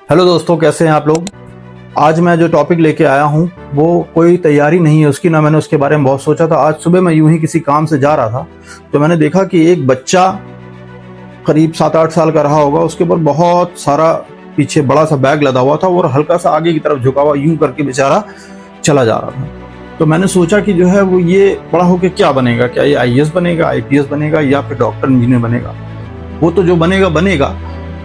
Hello दोस्तों, कैसे हैं आप लोग। आज मैं जो टॉपिक लेके आया हूं वो कोई तैयारी नहीं है उसकी, ना मैंने उसके बारे में बहुत सोचा था। आज सुबह मैं यूं ही किसी काम से जा रहा था तो मैंने देखा कि एक बच्चा करीब 7-8 साल का रहा होगा, उसके ऊपर बहुत सारा पीछे बड़ा सा बैग लदा हुआ था और हल्का सा आगे की तरफ झुका हुआ यूं करके बेचारा चला जा रहा था। तो मैंने सोचा कि जो है वो ये बड़ा होकर क्या बनेगा, क्या ये आईएएस बनेगा, आईपीएस बनेगा या फिर डॉक्टर इंजीनियर बनेगा। वो तो जो बनेगा बनेगा,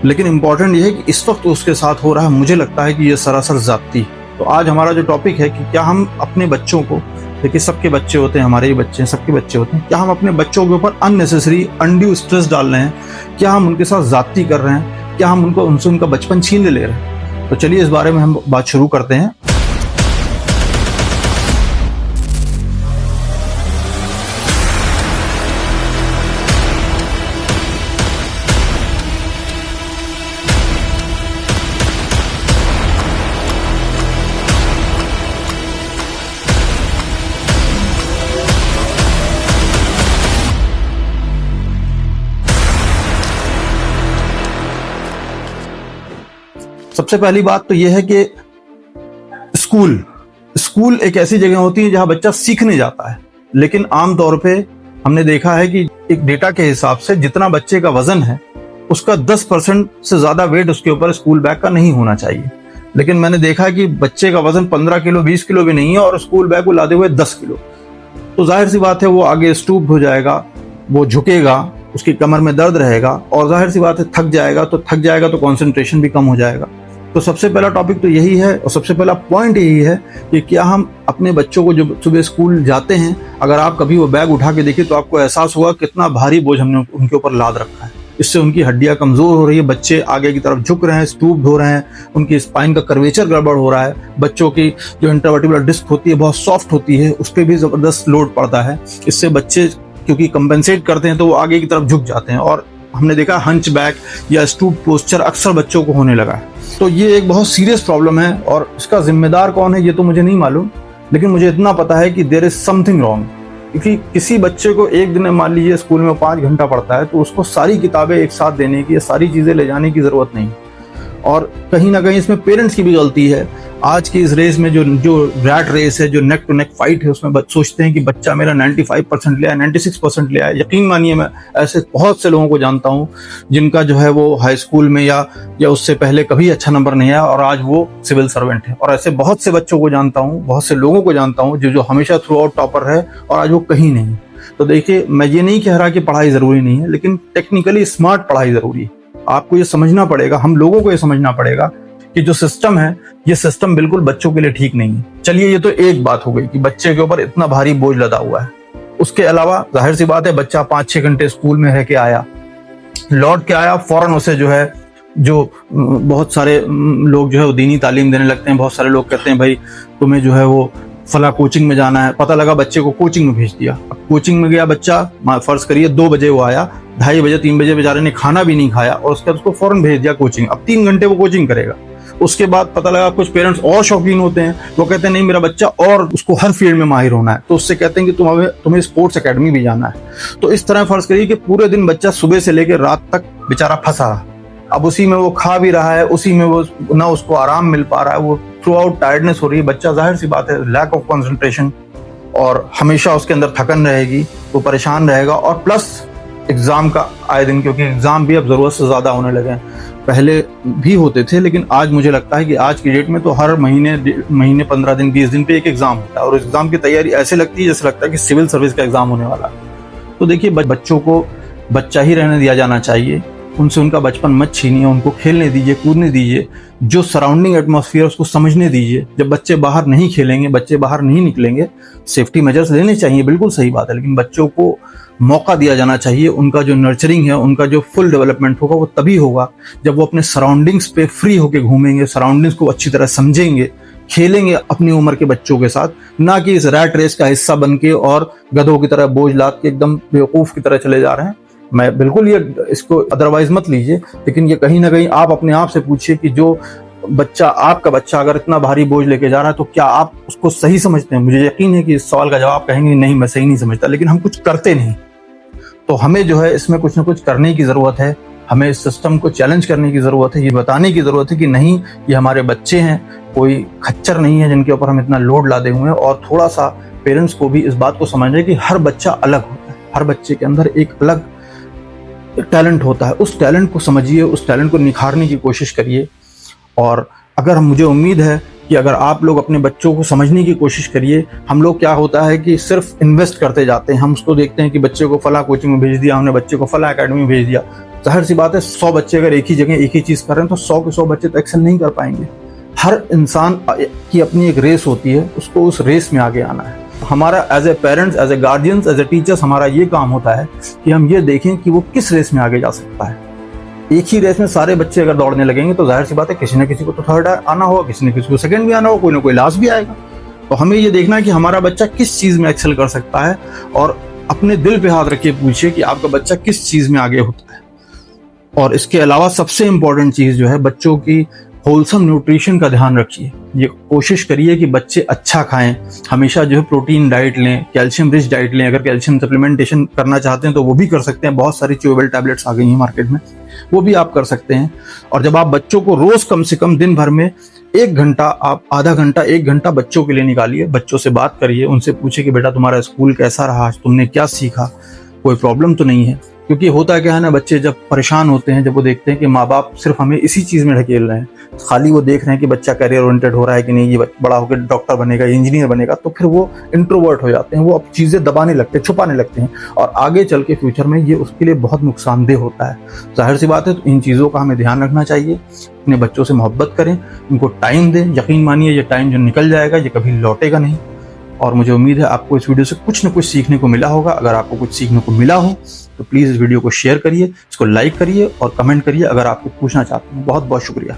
लेकिन इंपॉर्टेंट ये है कि इस वक्त उसके साथ हो रहा है, मुझे लगता है कि ये सरासर ज़्यादती। तो आज हमारा जो टॉपिक है कि क्या हम अपने बच्चों को, देखिए सबके बच्चे होते हैं, हमारे ही बच्चे हैं, सबके बच्चे होते हैं, क्या हम अपने बच्चों के ऊपर अननेसेसरी अनड्यू स्ट्रेस डाल रहे हैं, क्या हम उनके साथ ज़्यादती कर रहे हैं, क्या हम उनसे उनका बचपन छीन ले रहे हैं। तो चलिए इस बारे में हम बात शुरू करते हैं। सबसे पहली बात तो यह है कि स्कूल एक ऐसी जगह होती है जहां बच्चा सीखने जाता है, लेकिन आमतौर पे हमने देखा है कि एक डेटा के हिसाब से जितना बच्चे का वजन है उसका 10% से ज्यादा वेट उसके ऊपर स्कूल बैग का नहीं होना चाहिए। लेकिन मैंने देखा है कि बच्चे का वजन 15 किलो 20 किलो भी नहीं है और स्कूल बैग को लादे हुए 10 किलो। तो जाहिर सी बात है वो आगे स्टूप हो जाएगा, वो झुकेगा, उसकी कमर में दर्द रहेगा और जाहिर सी बात है थक जाएगा तो कॉन्सेंट्रेशन भी कम हो जाएगा। तो सबसे पहला टॉपिक तो यही है और सबसे पहला पॉइंट यही है कि क्या हम अपने बच्चों को जो सुबह स्कूल जाते हैं, अगर आप कभी वो बैग उठा के देखिए तो आपको एहसास होगा कितना भारी बोझ हमने उनके ऊपर लाद रखा है। इससे उनकी हड्डियां कमजोर हो रही है, बच्चे आगे की तरफ झुक रहे हैं, स्टूप्ड हो रहे हैं, उनकी स्पाइन का कर्वेचर गड़बड़ हो रहा है, बच्चों की जो इंटरवर्टिब्रल डिस्क होती है बहुत सॉफ्ट होती है, उस पर भी जबरदस्त लोड पड़ता है। इससे बच्चे क्योंकि कंपेंसेट करते हैं तो वो आगे की तरफ झुक जाते हैं और हमने देखा हंच बैक या स्टूप पोस्चर अक्सर बच्चों को होने लगा है। तो ये एक बहुत सीरियस प्रॉब्लम है और इसका जिम्मेदार कौन है ये तो मुझे नहीं मालूम, लेकिन मुझे इतना पता है कि देयर इज समथिंग रॉन्ग। क्योंकि किसी बच्चे को एक दिन मान लीजिए स्कूल में 5 घंटा पढ़ता है तो उसको सारी किताबें एक साथ देने की, सारी चीज़ें ले जाने की ज़रूरत नहीं। और कहीं ना कहीं इसमें पेरेंट्स की भी गलती है। आज की इस रेस में जो रैट रेस है, जो नेक टू नेक फाइट है, उसमें सोचते हैं कि बच्चा मेरा 95% ले आए, 96% ले आए। यकीन मानिए मैं ऐसे बहुत से लोगों को जानता हूं जिनका जो है वो हाई स्कूल में या उससे पहले कभी अच्छा नंबर नहीं आया और आज वो सिविल सर्वेंट है। और ऐसे बहुत से बच्चों को जानता हूँ, बहुत से लोगों को जानता हूँ जो हमेशा थ्रू आउट टॉपर है और आज वो कहीं नहीं। तो देखिए, मैं ये नहीं कह रहा कि पढ़ाई जरूरी नहीं है, लेकिन टेक्निकली स्मार्ट पढ़ाई जरूरी है। आपको ये समझना पड़ेगा, हम लोगों को ये समझना पड़ेगा कि जो सिस्टम है ये सिस्टम बिल्कुल बच्चों के लिए ठीक नहीं है। चलिए, ये तो एक बात हो गई कि बच्चे के ऊपर इतना भारी बोझ लदा हुआ है। उसके अलावा जाहिर सी बात है बच्चा 5-6 घंटे स्कूल में रह के आया, लौट के आया, फौरन उसे जो बहुत सारे लोग जो है वो दीनी तालीम देने लगते हैं। बहुत सारे लोग कहते हैं भाई तुम्हें जो है वो फला कोचिंग में जाना है। पता लगा बच्चे को कोचिंग में भेज दिया। अब कोचिंग में गया बच्चा, फर्ज करिए 2 बजे वो आया, 2:30 बजे 3 बजे बेचारे ने खाना भी नहीं खाया और उसके बाद उसको फौरन भेज दिया कोचिंग। अब 3 घंटे वो कोचिंग करेगा। उसके बाद पता लगा कुछ पेरेंट्स और शौकीन होते हैं, वो कहते हैं नहीं मेरा बच्चा और उसको हर फील्ड में माहिर होना है, तो उससे कहते हैं कि तुम्हें स्पोर्ट्स एकेडमी भी जाना है। तो इस तरह फर्ज करिए कि पूरे दिन बच्चा सुबह से लेकर रात तक बेचारा फंसा रहा। अब उसी में वो खा भी रहा है, उसी में वो ना उसको आराम मिल पा रहा है, वो थ्रू आउट टायर्डनेस हो रही है। बच्चा जाहिर सी बात है लैक ऑफ कंसंट्रेशन और हमेशा उसके अंदर थकन रहेगी, वो परेशान रहेगा। और प्लस एग्जाम का आए दिन, क्योंकि एग्जाम भी अब जरूरत से ज्यादा होने लगे हैं, पहले भी होते थे लेकिन आज मुझे लगता है कि आज की डेट में तो हर महीने 15 दिन 20 दिन पे एक एग्जाम होता है और एग्जाम की तैयारी ऐसे लगती है जैसे लगता है कि सिविल सर्विस का एग्जाम होने वाला है। तो देखिए, बच्चों को बच्चा ही रहने दिया जाना चाहिए, उनसे उनका बचपन मत छीनिए, उनको खेलने दीजिए, कूदने दीजिए, जो सराउंडिंग एटमॉस्फेयर उसको समझने दीजिए। जब बच्चे बाहर नहीं खेलेंगे, बच्चे बाहर नहीं निकलेंगे, सेफ्टी मेजर्स लेने चाहिए, बिल्कुल सही बात है, लेकिन बच्चों को मौका दिया जाना चाहिए। उनका जो नर्चरिंग है, उनका जो फुल डेवलपमेंट होगा वो तभी होगा जब वो अपने सराउंडिंग्स पे फ्री होके घूमेंगे, सराउंडिंग्स को अच्छी तरह समझेंगे, खेलेंगे अपनी उम्र के बच्चों के साथ, ना कि इस रैट रेस का हिस्सा बन के और गधों की तरह बोझ लाद के एकदम बेवकूफ की तरह चले जा रहे हैं। मैं बिल्कुल इसको अदरवाइज मत लीजिए, लेकिन ये कहीं ना कहीं आप अपने आप से पूछिए कि जो बच्चा, आपका बच्चा अगर इतना भारी बोझ लेके जा रहा है तो क्या आप उसको सही समझते हैं? मुझे यकीन है कि इस सवाल का जवाब कहेंगे नहीं, मैं सही नहीं समझता, लेकिन हम कुछ करते नहीं। तो हमें जो है इसमें कुछ ना कुछ करने की जरूरत है। हमें इस सिस्टम को चैलेंज करने की ज़रूरत है, ये बताने की ज़रूरत है कि नहीं, ये हमारे बच्चे हैं, कोई खच्चर नहीं है जिनके ऊपर हम इतना लोड लादे हुए हैं। और थोड़ा सा पेरेंट्स को भी इस बात को समझना है कि हर बच्चा अलग होता है, हर बच्चे के अंदर एक अलग टैलेंट होता है। उस टैलेंट को समझिए, उस टैलेंट को निखारने की कोशिश करिए। और अगर मुझे उम्मीद है कि अगर आप लोग अपने बच्चों को समझने की कोशिश करिए, हम लोग क्या होता है कि सिर्फ इन्वेस्ट करते जाते हैं, हम उसको देखते हैं कि बच्चे को फला कोचिंग में भेज दिया, हमने बच्चे को फला एकेडमी में भेज दिया। जाहिर सी बात है 100 बच्चे अगर एक ही जगह एक ही चीज़ कर रहे हैं तो 100 के 100 बच्चे तो एक्सेल नहीं कर पाएंगे। हर इंसान की अपनी एक रेस होती है, उसको उस रेस में आगे आना है। हमारा as a parents, as a guardians, as a teachers हमारा ये काम होता है कि हम ये देखें कि वो किस रेस में आगे जा सकता है। एक ही रेस में सारे बच्चे अगर दौड़ने लगेंगे तो जाहिर सी बात है किसी न किसी को तो थर्ड आना होगा, किसी न किसी को सेकंड भी आना होगा, कोई ना कोई लास्ट भी आएगा। तो हमें ये देखना है कि हमारा बच्चा किस चीज़ में एक्सेल कर सकता है, और अपने दिल पे हाथ रखिए, पूछिए कि आपका बच्चा किस चीज़ में आगे होता है। और इसके अलावा सबसे इम्पोर्टेंट चीज़ जो है, बच्चों की होलसम न्यूट्रिशन का ध्यान रखिए। ये कोशिश करिए कि बच्चे अच्छा खाएं, हमेशा जो है प्रोटीन डाइट लें, कैल्शियम रिच डाइट लें। अगर कैल्शियम सप्लीमेंटेशन करना चाहते हैं तो वो भी कर सकते हैं, बहुत सारी च्यूएबल टैबलेट्स आ गई हैं मार्केट में, वो भी आप कर सकते हैं। और जब आप बच्चों को रोज कम से कम दिन भर में 1 घंटा, आप आधा घंटा 1 घंटा बच्चों के लिए निकालिए, बच्चों से बात करिए, उनसे पूछिए कि बेटा तुम्हारा स्कूल कैसा रहा, तुमने क्या सीखा, कोई प्रॉब्लम तो नहीं है। क्योंकि होता क्या है ना, बच्चे जब परेशान होते हैं, जब वो देखते हैं कि माँ बाप सिर्फ हमें इसी चीज़ में ढकेल रहे हैं, खाली वो देख रहे हैं कि बच्चा करियर ओरिएंटेड हो रहा है कि नहीं, ये बड़ा होकर डॉक्टर बनेगा, इंजीनियर बनेगा, तो फिर वो इंट्रोवर्ट हो जाते हैं, वो अब चीज़ें दबाने लगते हैं, छुपाने लगते हैं, और आगे चल के फ्यूचर में ये उसके लिए बहुत नुकसानदेह होता है। जाहिर सी बात है, तो इन चीज़ों का हमें ध्यान रखना चाहिए। अपने बच्चों से मोहब्बत करें, उनको टाइम दें। यकीन मानिए ये टाइम जो निकल जाएगा ये कभी लौटेगा नहीं। और मुझे उम्मीद है आपको इस वीडियो से कुछ न कुछ सीखने को मिला होगा। अगर आपको कुछ सीखने को मिला हो तो प्लीज़ इस वीडियो को शेयर करिए, इसको लाइक करिए और कमेंट करिए अगर आप कुछ पूछना चाहते हैं। बहुत बहुत शुक्रिया।